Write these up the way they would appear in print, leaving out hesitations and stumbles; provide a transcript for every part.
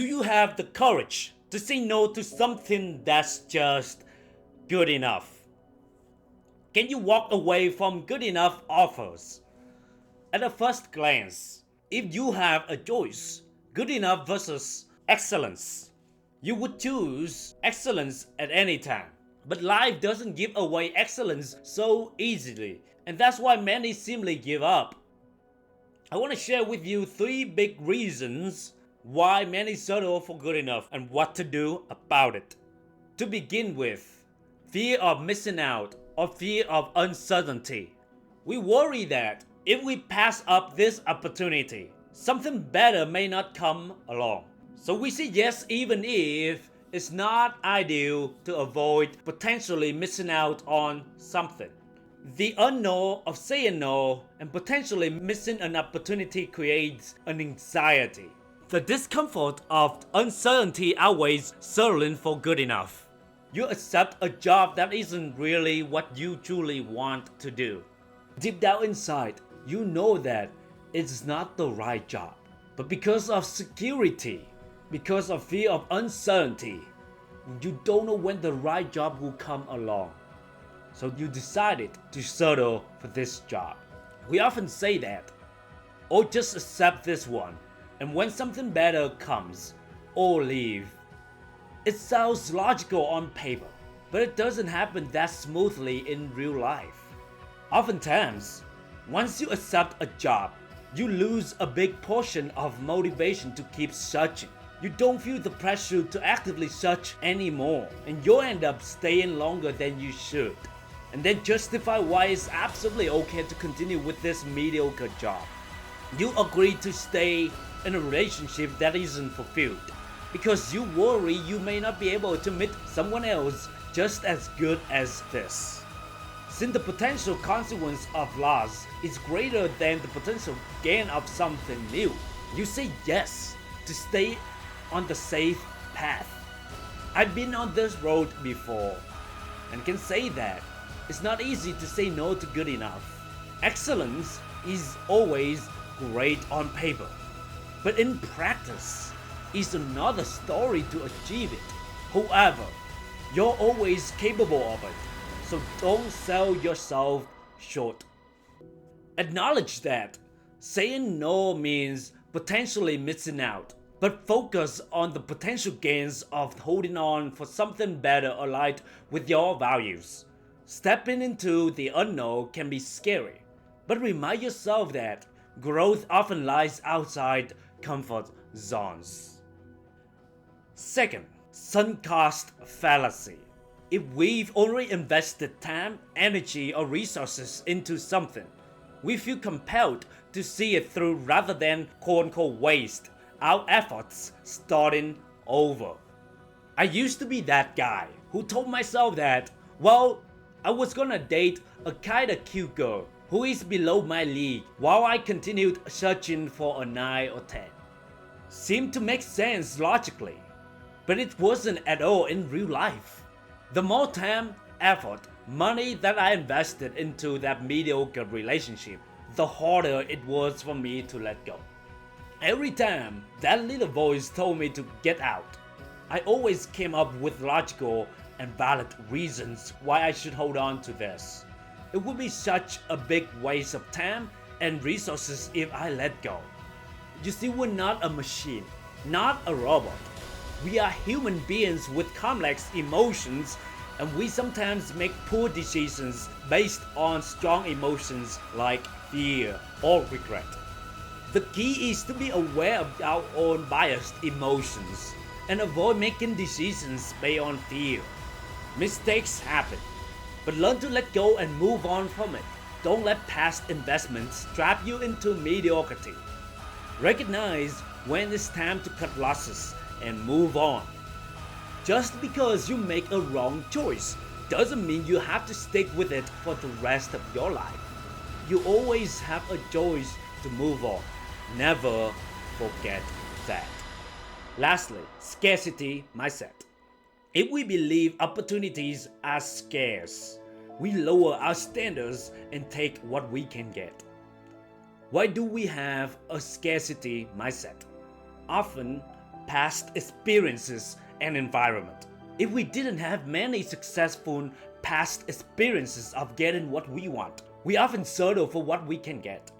Do you have the courage to say no to something that's just good enough? Can you walk away from good enough offers? At a first glance, if you have a choice, good enough versus excellence, you would choose excellence at any time. But life doesn't give away excellence so easily, and that's why many simply give up. I want to share with you 3 big reasons why many settle for good enough and what to do about it. To begin with, fear of missing out or fear of uncertainty. We worry that if we pass up this opportunity, something better may not come along. So we say yes even if it's not ideal to avoid potentially missing out on something. The unknown of saying no and potentially missing an opportunity creates an anxiety. The discomfort of uncertainty outweighs settling for good enough. You accept a job that isn't really what you truly want to do. Deep down inside, you know that it's not the right job. But because of security, because of fear of uncertainty, you don't know when the right job will come along. So you decided to settle for this job. We often say that, or just accept this one, and when something better comes, or leave. It sounds logical on paper, but it doesn't happen that smoothly in real life. Oftentimes, once you accept a job, you lose a big portion of motivation to keep searching. You don't feel the pressure to actively search anymore, and you'll end up staying longer than you should, and then justify why it's absolutely okay to continue with this mediocre job. You agree to stay in a relationship that isn't fulfilled because you worry you may not be able to meet someone else just as good as this. Since the potential consequence of loss is greater than the potential gain of something new, you say yes to stay on the safe path. I've been on this road before and can say that it's not easy to say no to good enough. Excellence is always great on paper, but in practice is another story to achieve it. However, you're always capable of it, so don't sell yourself short. Acknowledge that saying no means potentially missing out, but focus on the potential gains of holding on for something better aligned with your values. Stepping into the unknown can be scary, but remind yourself that growth often lies outside comfort zones. Second, sunk cost fallacy. If we've already invested time, energy, or resources into something, we feel compelled to see it through rather than quote-unquote waste our efforts starting over. I used to be that guy who told myself that, well, I was gonna date a kinda cute girl who is below my league while I continued searching for a 9 or 10. Seemed to make sense logically, but it wasn't at all in real life. The more time, effort, money that I invested into that mediocre relationship, the harder it was for me to let go. Every time that little voice told me to get out, I always came up with logical and valid reasons why I should hold on to this. It would be such a big waste of time and resources if I let go. You see, we're not a machine, not a robot. We are human beings with complex emotions, and we sometimes make poor decisions based on strong emotions like fear or regret. The key is to be aware of our own biased emotions and avoid making decisions based on fear. Mistakes happen, but learn to let go and move on from it. Don't let past investments trap you into mediocrity. Recognize when it's time to cut losses and move on. Just because you make a wrong choice doesn't mean you have to stick with it for the rest of your life. You always have a choice to move on. Never forget that. Lastly, scarcity mindset. If we believe opportunities are scarce, we lower our standards and take what we can get. Why do we have a scarcity mindset? Often, past experiences and environment. If we didn't have many successful past experiences of getting what we want, we often settle for what we can get.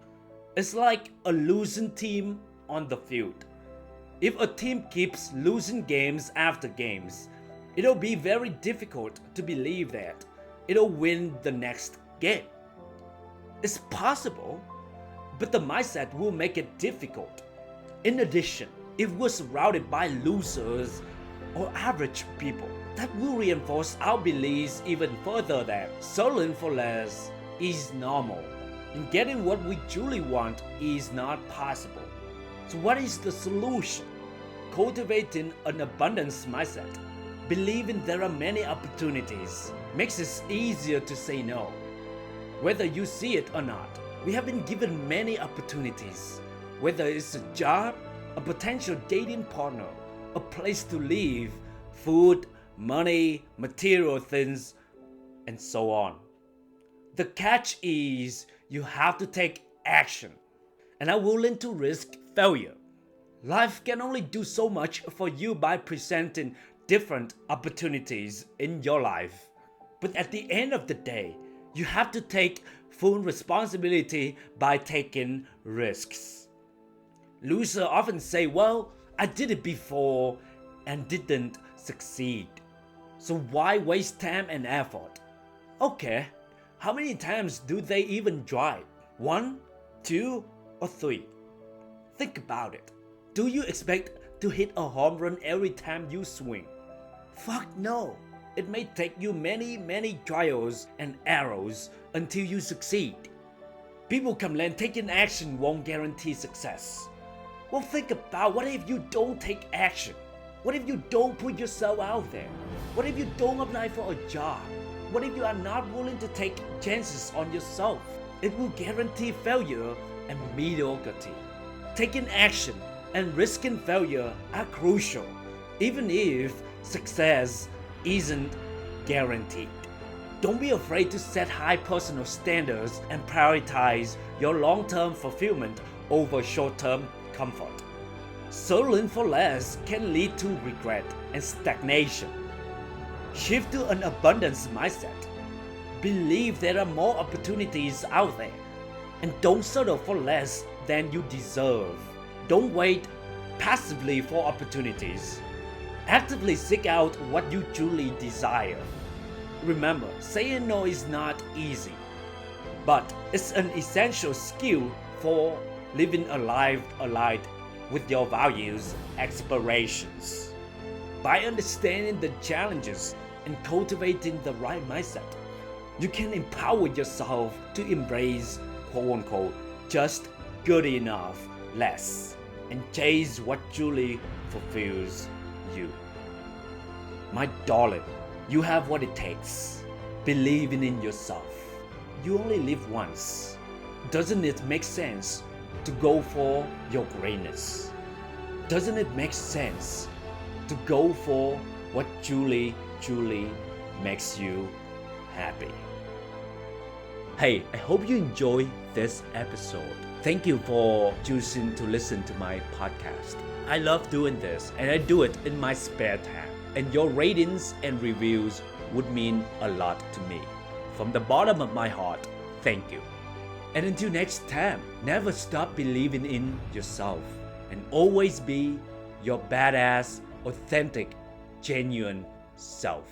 It's like a losing team on the field. If a team keeps losing games after games, it'll be very difficult to believe that it'll win the next game. It's possible, but the mindset will make it difficult. In addition, if we're surrounded by losers or average people, that will reinforce our beliefs even further that settling for less is normal and getting what we truly want is not possible. So what is the solution? Cultivating an abundance mindset. Believing there are many opportunities makes it easier to say no. Whether you see it or not, we have been given many opportunities. Whether it's a job, a potential dating partner, a place to live, food, money, material things, and so on. The catch is you have to take action and are willing to risk failure. Life can only do so much for you by presenting different opportunities in your life. But at the end of the day, you have to take full responsibility by taking risks. Losers often say, well, I did it before and didn't succeed. So why waste time and effort? Okay, how many times do they even try? 1, 2, or 3? Think about it. Do you expect to hit a home run every time you swing? Fuck no. It may take you many trials and errors until you succeed. People complain taking action won't guarantee success. Well, think about what if you don't take action? What if you don't put yourself out there? What if you don't apply for a job? What if you are not willing to take chances on yourself? It will guarantee failure and mediocrity. Taking action and risking failure are crucial, even if success isn't guaranteed. Don't be afraid to set high personal standards and prioritize your long-term fulfillment over short-term comfort. Settling for less can lead to regret and stagnation. Shift to an abundance mindset. Believe there are more opportunities out there, and don't settle for less than you deserve. Don't wait passively for opportunities. Actively seek out what you truly desire. Remember, saying no is not easy, but it's an essential skill for living a life aligned with your values, aspirations. By understanding the challenges and cultivating the right mindset, you can empower yourself to embrace quote-unquote just good enough less and chase what truly fulfills you. My darling, you have what it takes. Believing in yourself. You only live once. Doesn't it make sense to go for your greatness? Doesn't it make sense to go for what truly makes you happy? Hey, I hope you enjoy this episode. Thank you for choosing to listen to my podcast. I love doing this and I do it in my spare time. And your ratings and reviews would mean a lot to me. From the bottom of my heart, thank you. And until next time, never stop believing in yourself and always be your badass, authentic, genuine self.